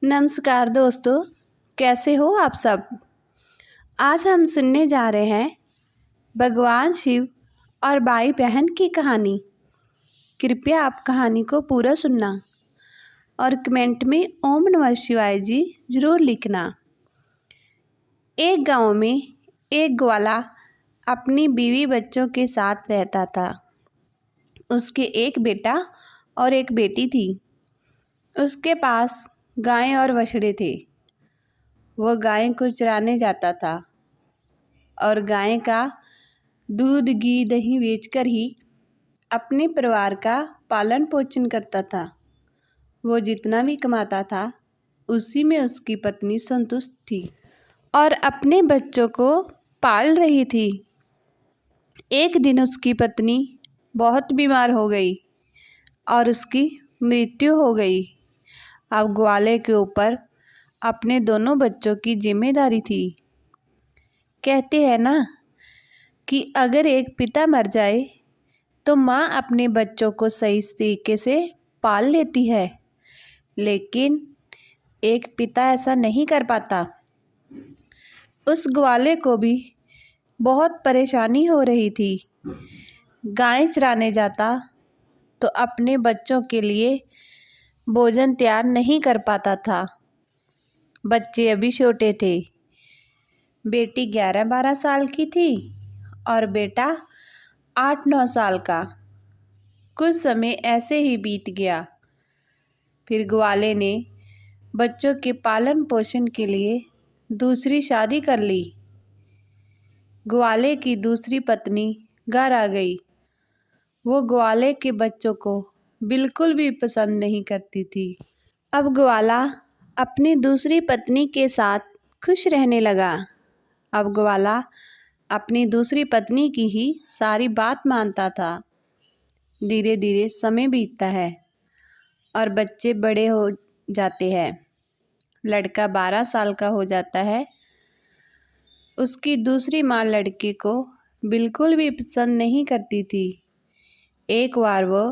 नमस्कार दोस्तों, कैसे हो आप सब। आज हम सुनने जा रहे हैं भगवान शिव और भाई बहन की कहानी। कृपया आप कहानी को पूरा सुनना और कमेंट में ओम नमः शिवाय जी जरूर लिखना। एक गांव में एक ग्वाला अपनी बीवी बच्चों के साथ रहता था। उसके एक बेटा और एक बेटी थी। उसके पास गायें और बछड़े थे। वह गाय को चराने जाता था और गाय का दूध घी दही बेचकर ही अपने परिवार का पालन पोषण करता था। वो जितना भी कमाता था उसी में उसकी पत्नी संतुष्ट थी और अपने बच्चों को पाल रही थी। एक दिन उसकी पत्नी बहुत बीमार हो गई और उसकी मृत्यु हो गई। अब ग्वाले के ऊपर अपने दोनों बच्चों की जिम्मेदारी थी। कहते हैं ना कि अगर एक पिता मर जाए तो माँ अपने बच्चों को सही तरीके से पाल लेती है, लेकिन एक पिता ऐसा नहीं कर पाता। उस ग्वाले को भी बहुत परेशानी हो रही थी। गाय चराने जाता तो अपने बच्चों के लिए भोजन तैयार नहीं कर पाता था। बच्चे अभी छोटे थे। बेटी 11-12 साल की थी और बेटा 8-9 साल का। कुछ समय ऐसे ही बीत गया। फिर ग्वाले ने बच्चों के पालन पोषण के लिए दूसरी शादी कर ली। ग्वाले की दूसरी पत्नी घर आ गई। वो ग्वाले के बच्चों को बिल्कुल भी पसंद नहीं करती थी। अब ग्वाला अपनी दूसरी पत्नी के साथ खुश रहने लगा। अब ग्वाला अपनी दूसरी पत्नी की ही सारी बात मानता था। धीरे धीरे समय बीतता है और बच्चे बड़े हो जाते हैं। लड़का 12 साल का हो जाता है। उसकी दूसरी माँ लड़के को बिल्कुल भी पसंद नहीं करती थी। एक बार वो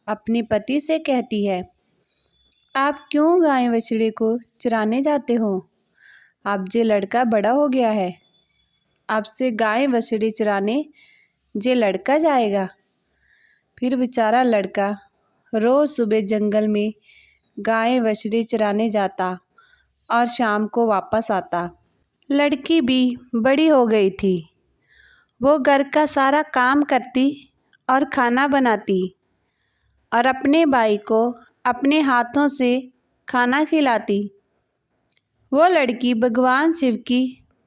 अपने पति से कहती है, आप क्यों गाय बछड़े को चराने जाते हो? अब जे लड़का बड़ा हो गया है, अब से गाय बछड़े चराने जे लड़का जाएगा। फिर बेचारा लड़का रोज सुबह जंगल में गाय बछड़े चराने जाता और शाम को वापस आता। लड़की भी बड़ी हो गई थी। वो घर का सारा काम करती और खाना बनाती और अपने भाई को अपने हाथों से खाना खिलाती। वो लड़की भगवान शिव की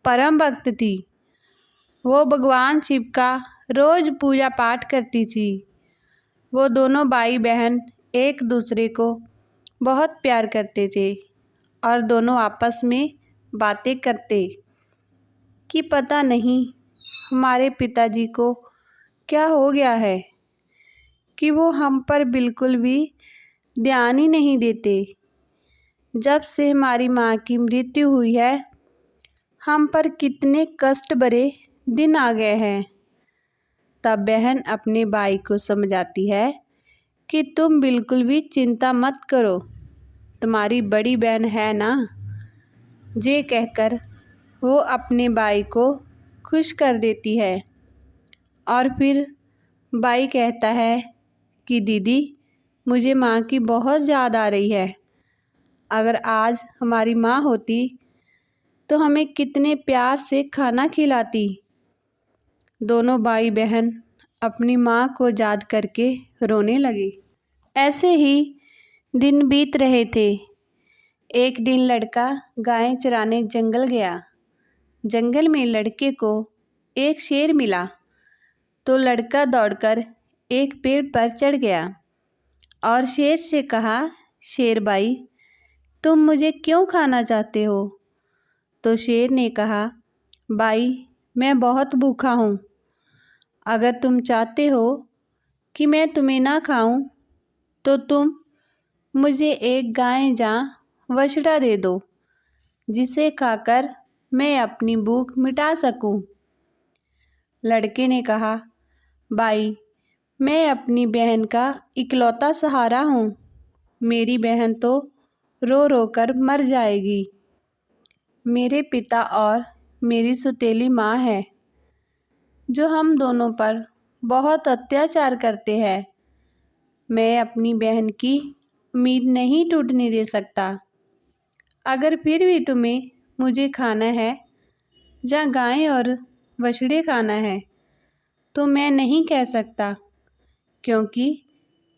परम भक्त थी। वो भगवान शिव का रोज पूजा पाठ करती थी। वो दोनों भाई बहन एक दूसरे को बहुत प्यार करते थे और दोनों आपस में बातें करते कि पता नहीं हमारे पिताजी को क्या हो गया है कि वो हम पर बिल्कुल भी ध्यान ही नहीं देते। जब से हमारी माँ की मृत्यु हुई है, हम पर कितने कष्ट भरे दिन आ गए हैं। तब बहन अपने भाई को समझाती है कि तुम बिल्कुल भी चिंता मत करो, तुम्हारी बड़ी बहन है ना। ये कहकर वो अपने भाई को खुश कर देती है और फिर भाई कहता है कि दीदी, मुझे माँ की बहुत याद आ रही है। अगर आज हमारी माँ होती तो हमें कितने प्यार से खाना खिलाती। दोनों भाई बहन अपनी माँ को याद करके रोने लगे। ऐसे ही दिन बीत रहे थे। एक दिन लड़का गाय चराने जंगल गया। जंगल में लड़के को एक शेर मिला तो लड़का दौड़कर एक पेड़ पर चढ़ गया और शेर से कहा, शेर भाई, तुम मुझे क्यों खाना चाहते हो? तो शेर ने कहा, भाई, मैं बहुत भूखा हूँ। अगर तुम चाहते हो कि मैं तुम्हें ना खाऊं तो तुम मुझे एक गाय या बछड़ा दे दो, जिसे खाकर मैं अपनी भूख मिटा सकूं। लड़के ने कहा, भाई, मैं अपनी बहन का इकलौता सहारा हूँ। मेरी बहन तो रो रो कर मर जाएगी। मेरे पिता और मेरी सौतेली माँ है जो हम दोनों पर बहुत अत्याचार करते हैं। मैं अपनी बहन की उम्मीद नहीं टूटने दे सकता। अगर फिर भी तुम्हें मुझे खाना है या गाय और बछड़े खाना है तो मैं नहीं कह सकता, क्योंकि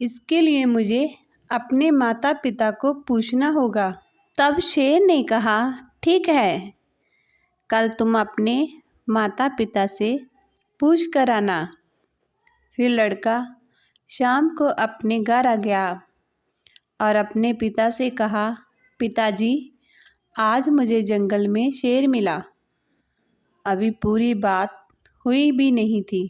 इसके लिए मुझे अपने माता पिता को पूछना होगा। तब शेर ने कहा, ठीक है, कल तुम अपने माता पिता से पूछ कर आना। फिर लड़का शाम को अपने घर आ गया और अपने पिता से कहा, पिताजी, आज मुझे जंगल में शेर मिला। अभी पूरी बात हुई भी नहीं थी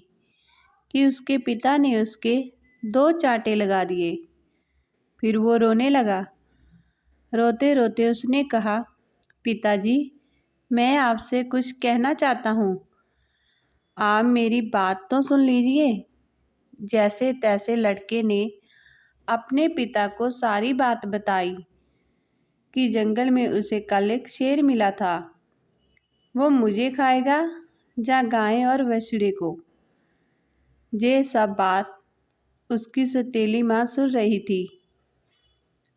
कि उसके पिता ने उसके 2 चांटे लगा दिए। फिर वो रोने लगा। रोते रोते उसने कहा, पिताजी, मैं आपसे कुछ कहना चाहता हूँ। आप मेरी बात तो सुन लीजिए। जैसे तैसे लड़के ने अपने पिता को सारी बात बताई कि जंगल में उसे कल एक शेर मिला था। वो मुझे खाएगा या गाय और बछड़े को। ये सब बात उसकी सौतेली माँ सुन रही थी।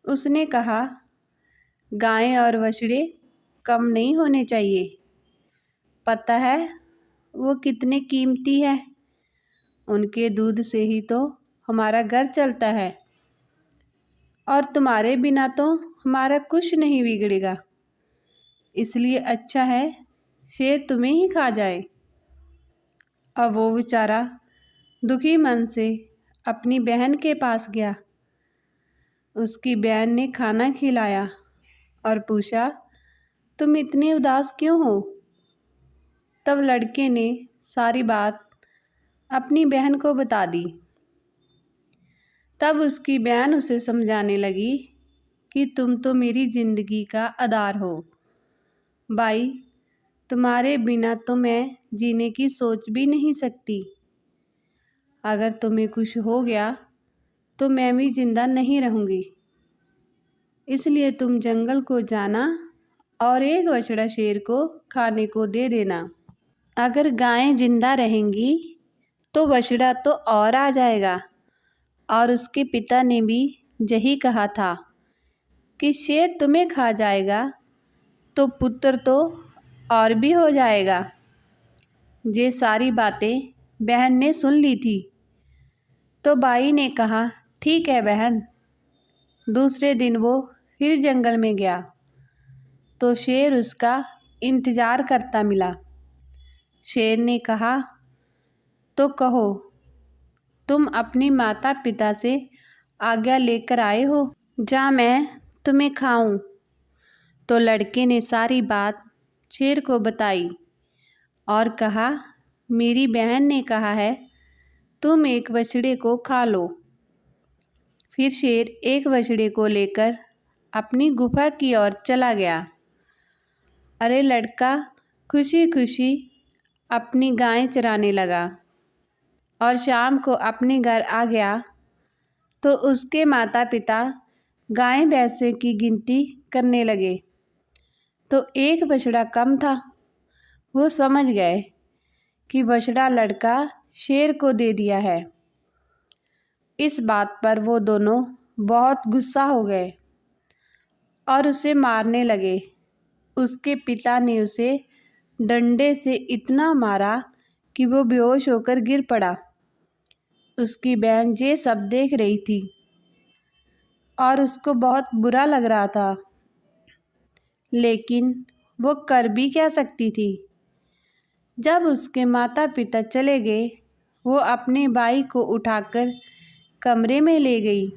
उसने कहा, गाय और बछड़े कम नहीं होने चाहिए। पता है वो कितने कीमती है। उनके दूध से ही तो हमारा घर चलता है और तुम्हारे बिना तो हमारा कुछ नहीं बिगड़ेगा। इसलिए अच्छा है शेर तुम्हें ही खा जाए। अब वो बेचारा दुखी मन से अपनी बहन के पास गया। उसकी बहन ने खाना खिलाया और पूछा, तुम इतनी उदास क्यों हो? तब लड़के ने सारी बात अपनी बहन को बता दी। तब उसकी बहन उसे समझाने लगी कि तुम तो मेरी ज़िंदगी का आधार हो। भाई, तुम्हारे बिना तो मैं जीने की सोच भी नहीं सकती। अगर तुम्हें कुछ हो गया तो मैं भी जिंदा नहीं रहूँगी। इसलिए तुम जंगल को जाना और एक बछड़ा शेर को खाने को दे देना। अगर गायें जिंदा रहेंगी तो बछड़ा तो और आ जाएगा। और उसके पिता ने भी यही कहा था कि शेर तुम्हें खा जाएगा तो पुत्र तो और भी हो जाएगा। ये सारी बातें बहन ने सुन ली थी। तो भाई ने कहा, ठीक है बहन। दूसरे दिन वो फिर जंगल में गया तो शेर उसका इंतज़ार करता मिला। शेर ने कहा, तो कहो, तुम अपनी माता पिता से आज्ञा लेकर आए हो, जा मैं तुम्हें खाऊं। तो लड़के ने सारी बात शेर को बताई और कहा, मेरी बहन ने कहा है तुम एक बछड़े को खा लो। फिर शेर एक बछड़े को लेकर अपनी गुफा की ओर चला गया। अरे लड़का खुशी खुशी अपनी गाय चराने लगा और शाम को अपने घर आ गया तो उसके माता पिता गाय भैंसों की गिनती करने लगे तो एक बछड़ा कम था। वो समझ गए कि बछड़ा लड़का शेर को दे दिया है। इस बात पर वो दोनों बहुत गुस्सा हो गए और उसे मारने लगे। उसके पिता ने उसे डंडे से इतना मारा कि वो बेहोश होकर गिर पड़ा। उसकी बहन ये सब देख रही थी और उसको बहुत बुरा लग रहा था, लेकिन वो कर भी क्या सकती थी। जब उसके माता पिता चले गए, वो अपने भाई को उठाकर कमरे में ले गई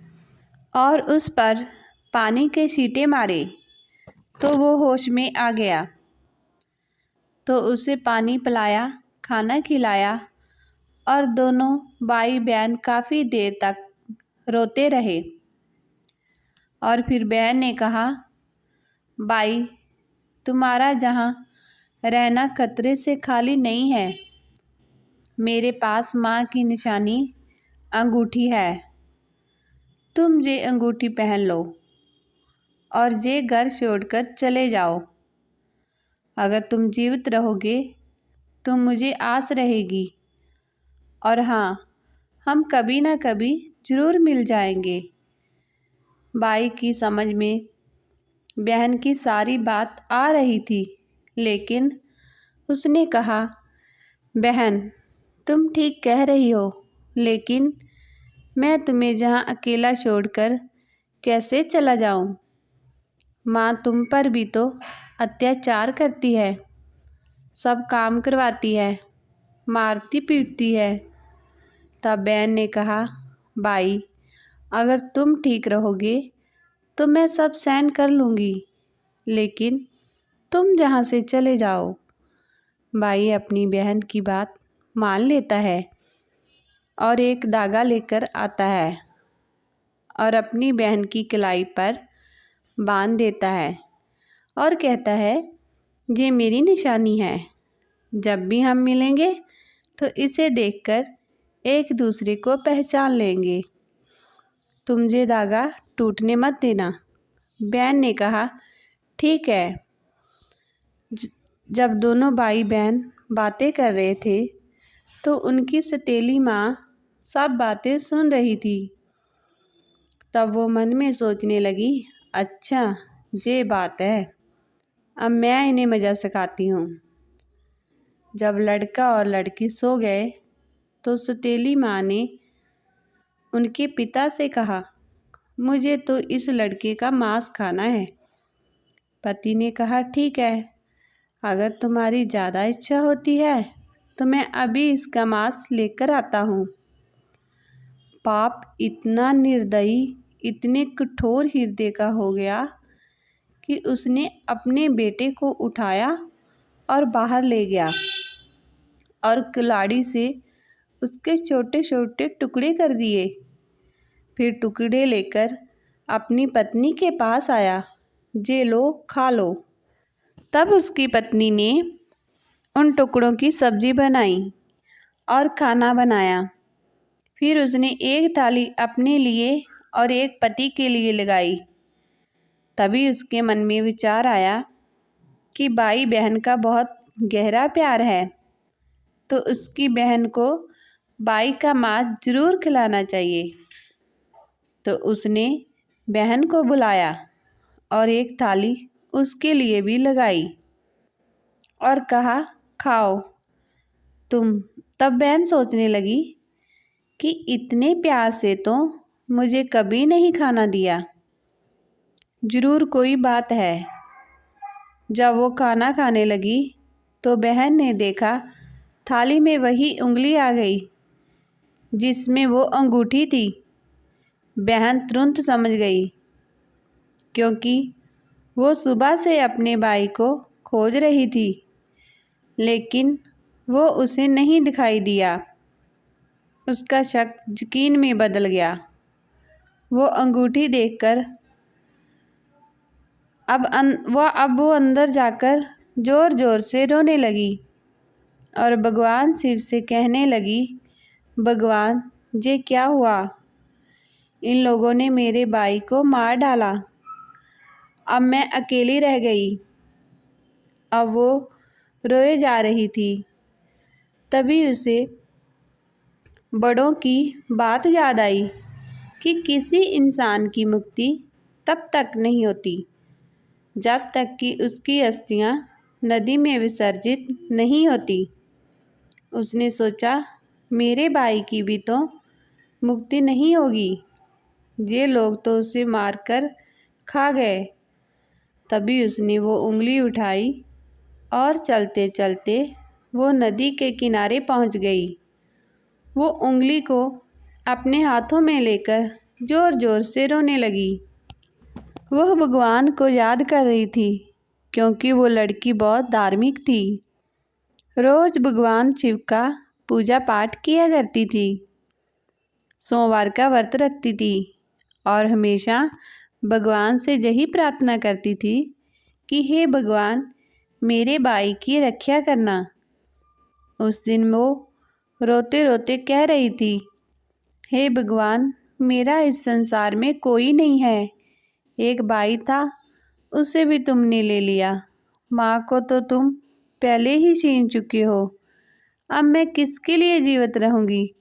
और उस पर पानी के छींटे मारे तो वो होश में आ गया। तो उसे पानी पिलाया, खाना खिलाया और दोनों भाई बहन काफ़ी देर तक रोते रहे। और फिर बहन ने कहा, भाई, तुम्हारा जहाँ रहना खतरे से खाली नहीं है। मेरे पास माँ की निशानी अंगूठी है, तुम ये अंगूठी पहन लो और ये घर छोड़कर चले जाओ। अगर तुम जीवित रहोगे तो मुझे आस रहेगी, और हाँ, हम कभी ना कभी ज़रूर मिल जाएंगे। बाई की समझ में बहन की सारी बात आ रही थी, लेकिन उसने कहा, बहन, तुम ठीक कह रही हो, लेकिन मैं तुम्हें यहाँ अकेला छोड़कर कैसे चला जाऊँ? माँ तुम पर भी तो अत्याचार करती है, सब काम करवाती है, मारती पीटती है। तब बहन ने कहा, बाई, अगर तुम ठीक रहोगे तो मैं सब सहन कर लूँगी, लेकिन तुम जहाँ से चले जाओ। बाई अपनी बहन की बात मान लेता है और एक धागा लेकर आता है और अपनी बहन की कलाई पर बांध देता है और कहता है, ये मेरी निशानी है, जब भी हम मिलेंगे तो इसे देखकर एक दूसरे को पहचान लेंगे। तुम ये धागा टूटने मत देना। बहन ने कहा, ठीक है। जब दोनों भाई बहन बातें कर रहे थे तो उनकी सौतेली माँ सब बातें सुन रही थी। तब वो मन में सोचने लगी, अच्छा ये बात है, अब मैं इन्हें मज़ा सिखाती हूँ। जब लड़का और लड़की सो गए तो सौतेली माँ ने उनके पिता से कहा, मुझे तो इस लड़के का मांस खाना है। पति ने कहा, ठीक है, अगर तुम्हारी ज़्यादा इच्छा होती है तो मैं अभी इसका मांस लेकर आता हूँ। पाप इतना निर्दयी, इतने कठोर हृदय का हो गया कि उसने अपने बेटे को उठाया और बाहर ले गया और कुल्हाड़ी से उसके छोटे छोटे टुकड़े कर दिए। फिर टुकड़े लेकर अपनी पत्नी के पास आया, जे लो खा लो। तब उसकी पत्नी ने उन टुकड़ों की सब्जी बनाई और खाना बनाया। फिर उसने एक थाली अपने लिए और एक पति के लिए लगाई। तभी उसके मन में विचार आया कि भाई बहन का बहुत गहरा प्यार है, तो उसकी बहन को भाई का मांस जरूर खिलाना चाहिए। तो उसने बहन को बुलाया और एक थाली उसके लिए भी लगाई और कहा, खाओ तुम। तब बहन सोचने लगी कि इतने प्यार से तो मुझे कभी नहीं खाना दिया, जरूर कोई बात है। जब वो खाना खाने लगी तो बहन ने देखा थाली में वही उंगली आ गई जिसमें वो अंगूठी थी। बहन तुरंत समझ गई, क्योंकि वो सुबह से अपने भाई को खोज रही थी, लेकिन वो उसे नहीं दिखाई दिया। उसका शक यकीन में बदल गया। वो अंगूठी देखकर अब वो अंदर जाकर ज़ोर ज़ोर से रोने लगी और भगवान शिव से कहने लगी, भगवान, ये क्या हुआ? इन लोगों ने मेरे भाई को मार डाला। अब मैं अकेली रह गई। अब वो रोए जा रही थी। तभी उसे बड़ों की बात याद आई कि किसी इंसान की मुक्ति तब तक नहीं होती जब तक कि उसकी अस्थियां नदी में विसर्जित नहीं होती। उसने सोचा, मेरे भाई की भी तो मुक्ति नहीं होगी, ये लोग तो उसे मारकर खा गए। तभी उसने वो उंगली उठाई और चलते चलते वो नदी के किनारे पहुंच गई। वो उंगली को अपने हाथों में लेकर ज़ोर ज़ोर से रोने लगी। वह भगवान को याद कर रही थी, क्योंकि वो लड़की बहुत धार्मिक थी। रोज़ भगवान शिव का पूजा पाठ किया करती थी, सोमवार का व्रत रखती थी और हमेशा भगवान से यही प्रार्थना करती थी कि हे भगवान, मेरे भाई की रक्षा करना। उस दिन वो रोते रोते कह रही थी, हे भगवान, मेरा इस संसार में कोई नहीं है। एक भाई था उसे भी तुमने ले लिया। माँ को तो तुम पहले ही छीन चुके हो। अब मैं किसके लिए जीवित रहूँगी?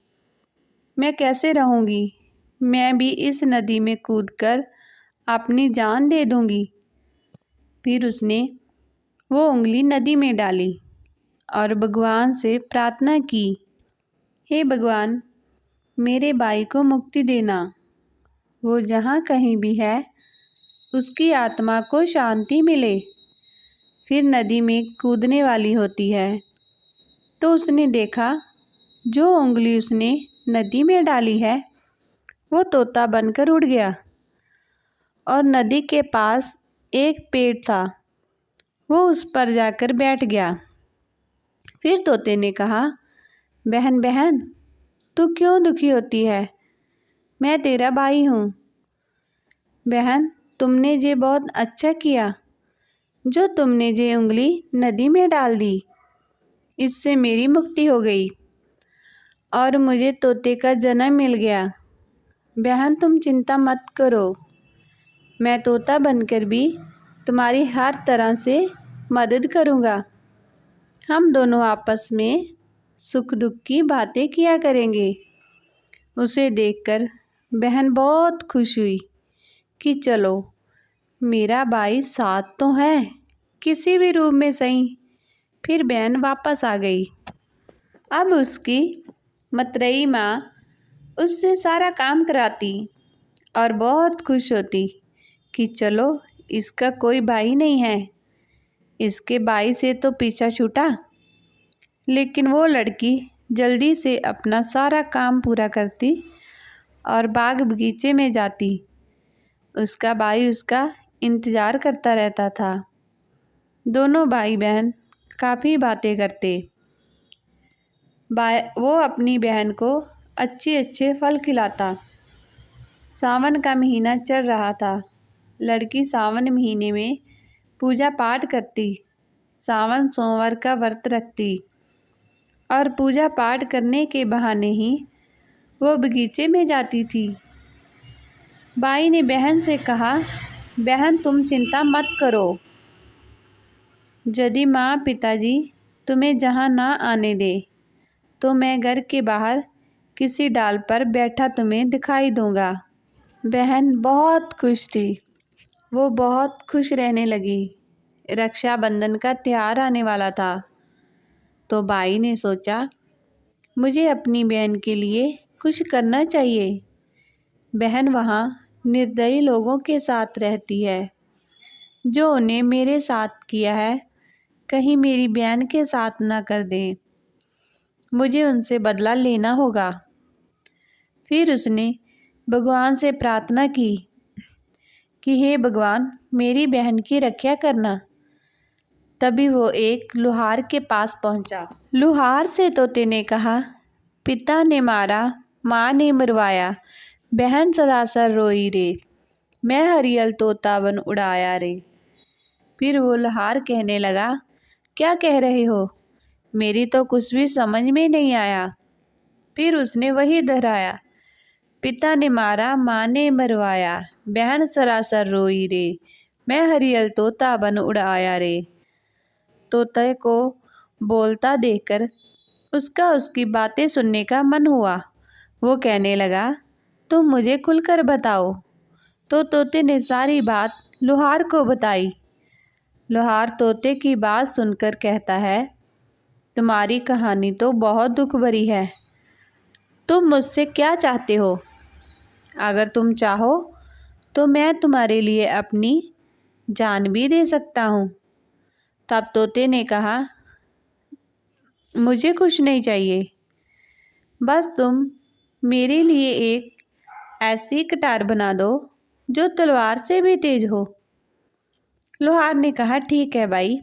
मैं कैसे रहूँगी? मैं भी इस नदी में कूदकर अपनी जान दे दूँगी। फिर उसने वो उंगली नदी में डाली और भगवान से प्रार्थना की, हे भगवान, मेरे भाई को मुक्ति देना। वो जहाँ कहीं भी है, उसकी आत्मा को शांति मिले। फिर नदी में कूदने वाली होती है तो उसने देखा जो उंगली उसने नदी में डाली है वो तोता बनकर उड़ गया और नदी के पास एक पेड़ था, वो उस पर जाकर बैठ गया। फिर तोते ने कहा, बहन बहन, तू क्यों दुखी होती है? मैं तेरा भाई हूँ। बहन, तुमने ये बहुत अच्छा किया जो तुमने ये उंगली नदी में डाल दी। इससे मेरी मुक्ति हो गई और मुझे तोते का जन्म मिल गया। बहन, तुम चिंता मत करो, मैं तोता बनकर भी तुम्हारी हर तरह से मदद करूँगा। हम दोनों आपस में सुख दुख की बातें किया करेंगे। उसे देखकर बहन बहुत खुश हुई कि चलो, मेरा भाई साथ तो है, किसी भी रूप में सही। फिर बहन वापस आ गई। अब उसकी मतरेई माँ उससे सारा काम कराती और बहुत खुश होती कि चलो, इसका कोई भाई नहीं है, इसके भाई से तो पीछा छूटा। लेकिन वो लड़की जल्दी से अपना सारा काम पूरा करती और बाग बगीचे में जाती। उसका भाई उसका इंतज़ार करता रहता था। दोनों भाई बहन काफ़ी बातें करते। वो अपनी बहन को अच्छे अच्छे फल खिलाता। सावन का महीना चल रहा था। लड़की सावन महीने में पूजा पाठ करती, सावन सोमवार का व्रत रखती और पूजा पाठ करने के बहाने ही वो बगीचे में जाती थी। भाई ने बहन से कहा, बहन, तुम चिंता मत करो। यदि माँ पिताजी तुम्हें जहाँ ना आने दे तो मैं घर के बाहर किसी डाल पर बैठा तुम्हें दिखाई दूँगा। बहन बहुत खुश थी। वो बहुत खुश रहने लगी। रक्षाबंधन का त्योहार आने वाला था तो भाई ने सोचा, मुझे अपनी बहन के लिए कुछ करना चाहिए। बहन वहाँ निर्दयी लोगों के साथ रहती है। जो उन्हें मेरे साथ किया है, कहीं मेरी बहन के साथ ना कर दें। मुझे उनसे बदला लेना होगा। फिर उसने भगवान से प्रार्थना की कि हे भगवान, मेरी बहन की रक्षा करना। तभी वो एक लुहार के पास पहुंचा। लुहार से तोते ने कहा, पिता ने मारा, माँ ने मरवाया, बहन सरासर रोई रे, मैं हरियल तोता बन उड़ाया रे। फिर वो लुहार कहने लगा, क्या कह रहे हो? मेरी तो कुछ भी समझ में नहीं आया। फिर उसने वही दोहराया, पिता ने मारा, माँ ने मरवाया, बहन सरासर रोई रे, मैं हरियल तोता बन उड़ाया रे। तोते को बोलता देखकर उसकी बातें सुनने का मन हुआ। वो कहने लगा, तुम मुझे खुलकर बताओ। तो तोते ने सारी बात लुहार को बताई। लुहार तोते की बात सुनकर कहता है, तुम्हारी कहानी तो बहुत दुख भरी है। तुम मुझसे क्या चाहते हो? अगर तुम चाहो तो मैं तुम्हारे लिए अपनी जान भी दे सकता हूँ। तब तोते ने कहा, मुझे कुछ नहीं चाहिए, बस तुम मेरे लिए एक ऐसी कटार बना दो जो तलवार से भी तेज हो। लुहार ने कहा, ठीक है भाई।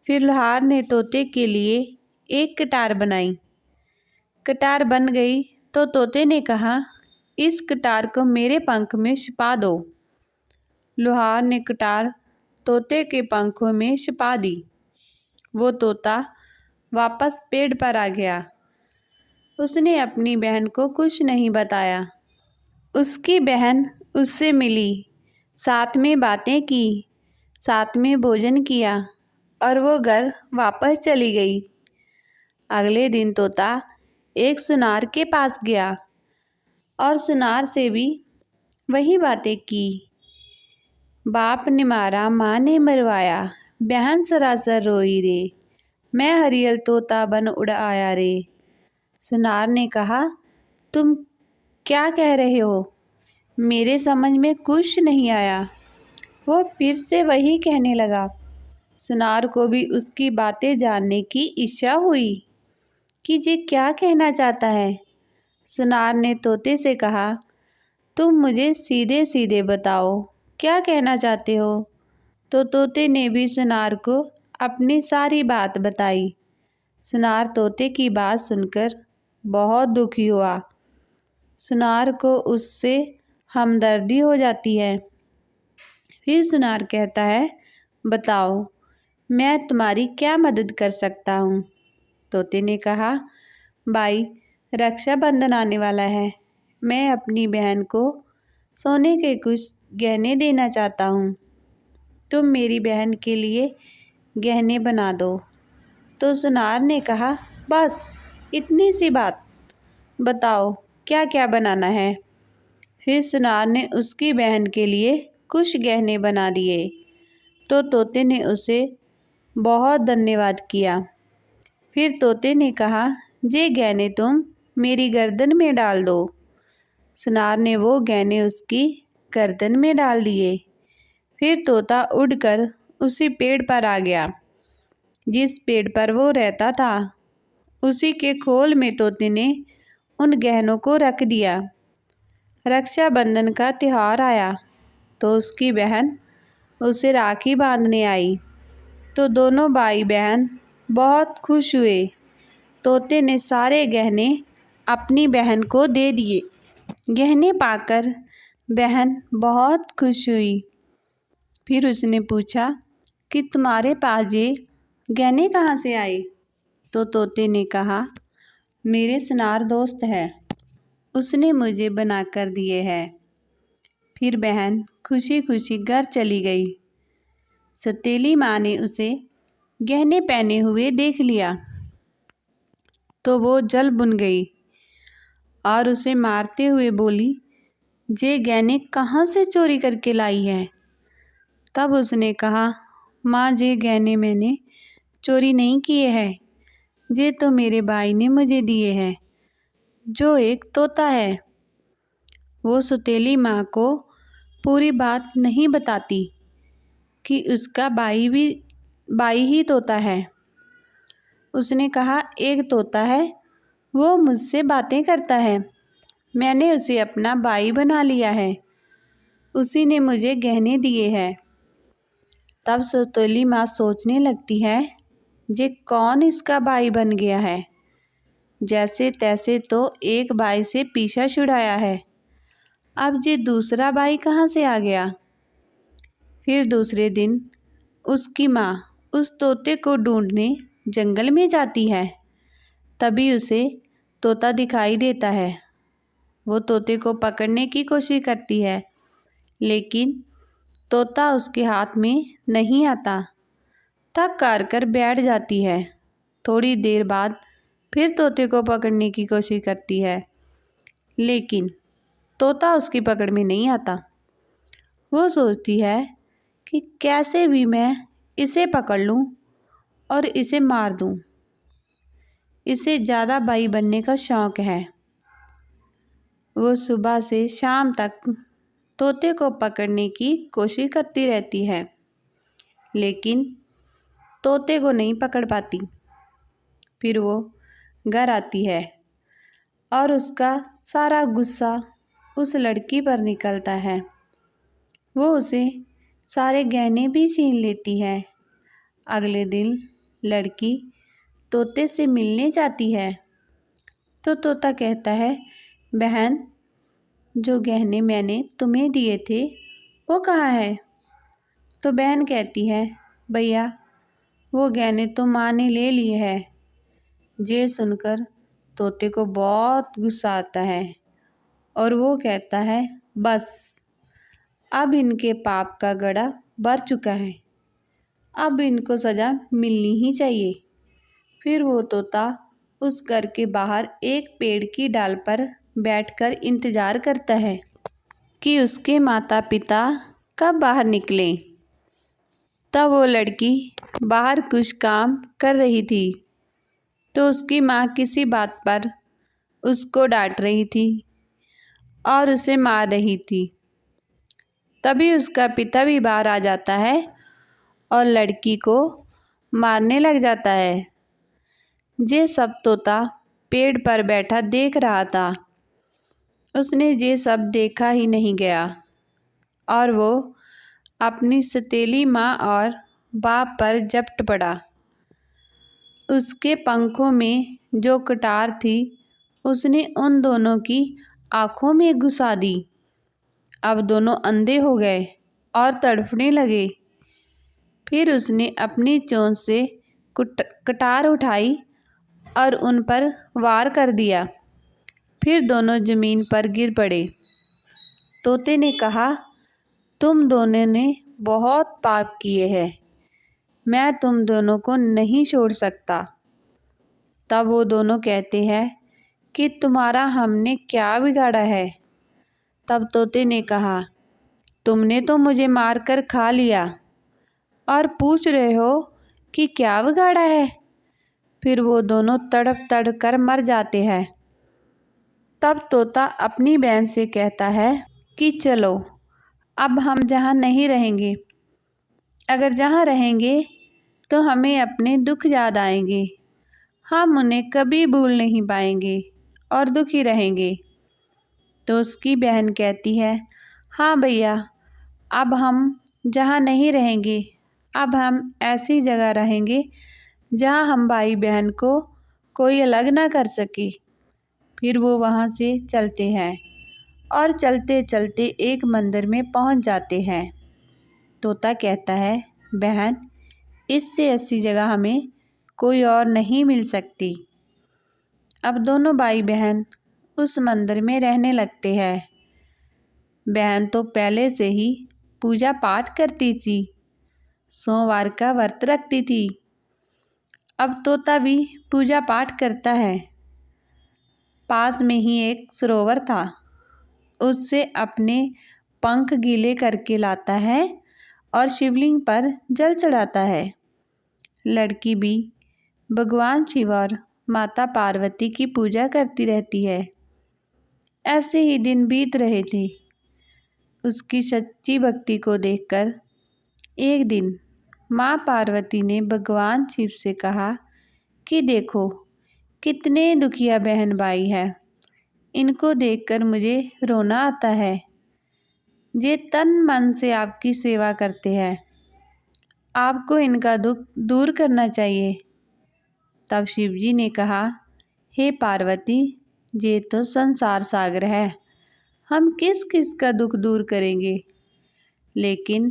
फिर लुहार ने तोते के लिए एक कटार बनाई। कटार बन गई तो तोते ने कहा, इस कटार को मेरे पंख में छिपा दो। लुहार ने कटार तोते के पंखों में छिपा दी। वो तोता वापस पेड़ पर आ गया। उसने अपनी बहन को कुछ नहीं बताया। उसकी बहन उससे मिली, साथ में बातें की। साथ में भोजन किया और वो घर वापस चली गई। अगले दिन तोता एक सुनार के पास गया और सुनार से भी वही बातें की। बाप ने मारा, माँ ने मरवाया, बहन सरासर रोई रे, मैं हरियल तोता बन उड़ आया रे। सुनार ने कहा, तुम क्या कह रहे हो? मेरे समझ में कुछ नहीं आया। वो फिर से वही कहने लगा। सुनार को भी उसकी बातें जानने की इच्छा हुई कि ये क्या कहना चाहता है। सुनार ने तोते से कहा, तुम मुझे सीधे सीधे बताओ, क्या कहना चाहते हो? तो तोते ने भी सुनार को अपनी सारी बात बताई। सुनार तोते की बात सुनकर बहुत दुखी हुआ। सुनार को उससे हमदर्दी हो जाती है। फिर सुनार कहता है, बताओ, मैं तुम्हारी क्या मदद कर सकता हूँ? तोते ने कहा, भाई, रक्षाबंधन आने वाला है। मैं अपनी बहन को सोने के कुछ गहने देना चाहता हूँ। तुम मेरी बहन के लिए गहने बना दो। तो सुनार ने कहा, बस इतनी सी बात, बताओ क्या क्या बनाना है। फिर सुनार ने उसकी बहन के लिए कुछ गहने बना दिए। तो तोते ने उसे बहुत धन्यवाद किया। फिर तोते ने कहा, ये गहने तुम मेरी गर्दन में डाल दो। सुनार ने वो गहने उसकी गर्दन में डाल दिए। फिर तोता उड़कर उसी पेड़ पर आ गया जिस पेड़ पर वो रहता था। उसी के खोल में तोते ने उन गहनों को रख दिया। रक्षाबंधन का त्यौहार आया तो उसकी बहन उसे राखी बांधने आई। तो दोनों भाई बहन बहुत खुश हुए। तोते ने सारे गहने अपनी बहन को दे दिए। गहने पाकर बहन बहुत खुश हुई। फिर उसने पूछा कि तुम्हारे पास ये गहने कहाँ से आए? तो तोते ने कहा, मेरे सुनार दोस्त है, उसने मुझे बना कर दिए हैं। फिर बहन खुशी खुशी घर चली गई। सौतेली माँ ने उसे गहने पहने हुए देख लिया तो वो जल भुन गई और उसे मारते हुए बोली, ये गहने कहाँ से चोरी करके लाई है? तब उसने कहा, माँ, ये गहने मैंने चोरी नहीं किए हैं, ये तो मेरे भाई ने मुझे दिए हैं, जो एक तोता है। वो सौतेली माँ को पूरी बात नहीं बताती कि उसका भाई ही तोता है। उसने कहा, एक तोता है, वो मुझसे बातें करता है, मैंने उसे अपना भाई बना लिया है, उसी ने मुझे गहने दिए हैं। तब सौतेली माँ सोचने लगती है, ये कौन इसका भाई बन गया है? जैसे तैसे तो एक भाई से पीछा छुड़ाया है, अब ये दूसरा भाई कहाँ से आ गया? फिर दूसरे दिन उसकी माँ उस तोते को ढूंढने जंगल में जाती है। तभी उसे तोता दिखाई देता है। वो तोते को पकड़ने की कोशिश करती है, लेकिन तोता उसके हाथ में नहीं आता। थक हार कर बैठ जाती है। थोड़ी देर बाद फिर तोते को पकड़ने की कोशिश करती है, लेकिन तोता उसकी पकड़ में नहीं आता। वो सोचती है कि कैसे भी मैं इसे पकड़ लूं और इसे मार दूं। इसे ज़्यादा भाई बनने का शौक़ है। वो सुबह से शाम तक तोते को पकड़ने की कोशिश करती रहती है, लेकिन तोते को नहीं पकड़ पाती। फिर वो घर आती है और उसका सारा गुस्सा उस लड़की पर निकलता है। वो उसे सारे गहने भी छीन लेती है। अगले दिन लड़की तोते से मिलने जाती है तो तोता कहता है, बहन, जो गहने मैंने तुम्हें दिए थे वो कहाँ है? तो बहन कहती है, भैया, वो गहने तो माँ ने ले लिए हैं। ये सुनकर तोते को बहुत गुस्सा आता है और वो कहता है, बस अब इनके पाप का घड़ा भर चुका है, अब इनको सज़ा मिलनी ही चाहिए। फिर वो तोता उस घर के बाहर एक पेड़ की डाल पर बैठकर इंतज़ार करता है कि उसके माता पिता कब बाहर निकलें। तब वो लड़की बाहर कुछ काम कर रही थी, तो उसकी माँ किसी बात पर उसको डांट रही थी और उसे मार रही थी। तभी उसका पिता भी बाहर आ जाता है और लड़की को मारने लग जाता है। ये सब तोता पेड़ पर बैठा देख रहा था। उसने ये सब देखा ही नहीं गया और वो अपनी सतीली माँ और बाप पर झपट पड़ा। उसके पंखों में जो कटार थी उसने उन दोनों की आँखों में घुसा दी। अब दोनों अंधे हो गए और तड़पने लगे। फिर उसने अपनी चोंच से कटार उठाई और उन पर वार कर दिया। फिर दोनों ज़मीन पर गिर पड़े। तोते ने कहा, तुम दोनों ने बहुत पाप किए हैं, मैं तुम दोनों को नहीं छोड़ सकता। तब वो दोनों कहते हैं कि तुम्हारा हमने क्या बिगाड़ा है। तब तोते ने कहा, तुमने तो मुझे मारकर खा लिया और पूछ रहे हो कि क्या बिगाड़ा है। फिर वो दोनों तड़प तड़प कर मर जाते हैं। तब तोता अपनी बहन से कहता है कि चलो अब हम जहाँ नहीं रहेंगे। अगर जहाँ रहेंगे तो हमें अपने दुख याद आएंगे, हम उन्हें कभी भूल नहीं पाएंगे और दुखी रहेंगे। तो उसकी बहन कहती है, हाँ भैया, अब हम जहाँ नहीं रहेंगे, अब हम ऐसी जगह रहेंगे जहाँ हम भाई बहन को कोई अलग ना कर सके। फिर वो वहाँ से चलते हैं और चलते चलते एक मंदिर में पहुँच जाते हैं। तोता कहता है, बहन, इससे ऐसी जगह हमें कोई और नहीं मिल सकती। अब दोनों भाई बहन उस मंदिर में रहने लगते हैं। बहन तो पहले से ही पूजा पाठ करती थी, सोमवार का व्रत रखती थी। अब तोता भी पूजा पाठ करता है। पास में ही एक सरोवर था, उससे अपने पंख गीले करके लाता है और शिवलिंग पर जल चढ़ाता है। लड़की भी भगवान शिव और माता पार्वती की पूजा करती रहती है। ऐसे ही दिन बीत रहे थे। उसकी सच्ची भक्ति को देखकर एक दिन माँ पार्वती ने भगवान शिव से कहा कि देखो कितने दुखिया बहन भाई हैं, इनको देखकर मुझे रोना आता है। ये तन मन से आपकी सेवा करते हैं, आपको इनका दुख दूर करना चाहिए। तब शिवजी ने कहा, हे पार्वती, ये तो संसार सागर है, हम किस किस का दुख दूर करेंगे। लेकिन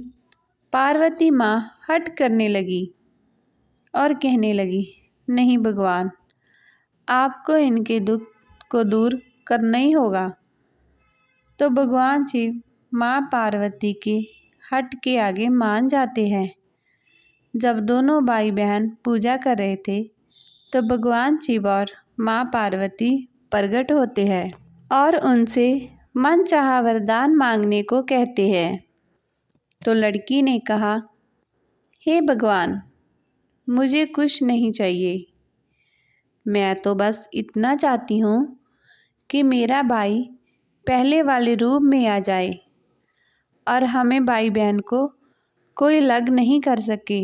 पार्वती माँ हट करने लगी और कहने लगी, नहीं भगवान, आपको इनके दुख को दूर करना ही होगा। तो भगवान शिव माँ पार्वती के हट के आगे मान जाते हैं। जब दोनों भाई बहन पूजा कर रहे थे तो भगवान शिव और माँ पार्वती प्रकट होते हैं और उनसे मनचाहा वरदान मांगने को कहते हैं। तो लड़की ने कहा, हे भगवान, मुझे कुछ नहीं चाहिए, मैं तो बस इतना चाहती हूँ कि मेरा भाई पहले वाले रूप में आ जाए और हमें भाई बहन को कोई अलग नहीं कर सके।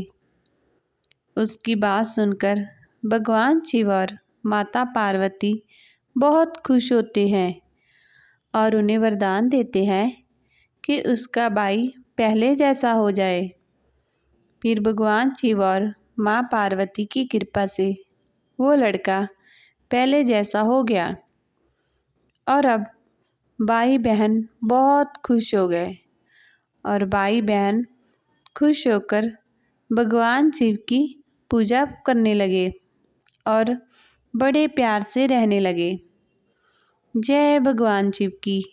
उसकी बात सुनकर भगवान शिव और माता पार्वती बहुत खुश होते हैं और उन्हें वरदान देते हैं कि उसका भाई पहले जैसा हो जाए। फिर भगवान शिव और माँ पार्वती की कृपा से वो लड़का पहले जैसा हो गया और अब भाई बहन बहुत खुश हो गए और भाई बहन खुश होकर भगवान शिव की पूजा करने लगे और बड़े प्यार से रहने लगे। जय भगवान शिव की,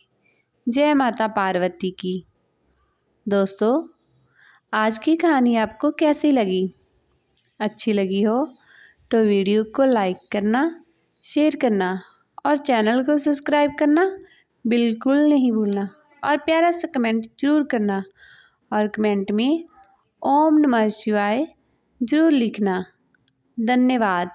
जय माता पार्वती की। दोस्तों, आज की कहानी आपको कैसी लगी? अच्छी लगी हो तो वीडियो को लाइक करना, शेयर करना और चैनल को सब्सक्राइब करना बिल्कुल नहीं भूलना और प्यारा सा कमेंट जरूर करना और कमेंट में ओम नमः शिवाय जरूर लिखना। धन्यवाद।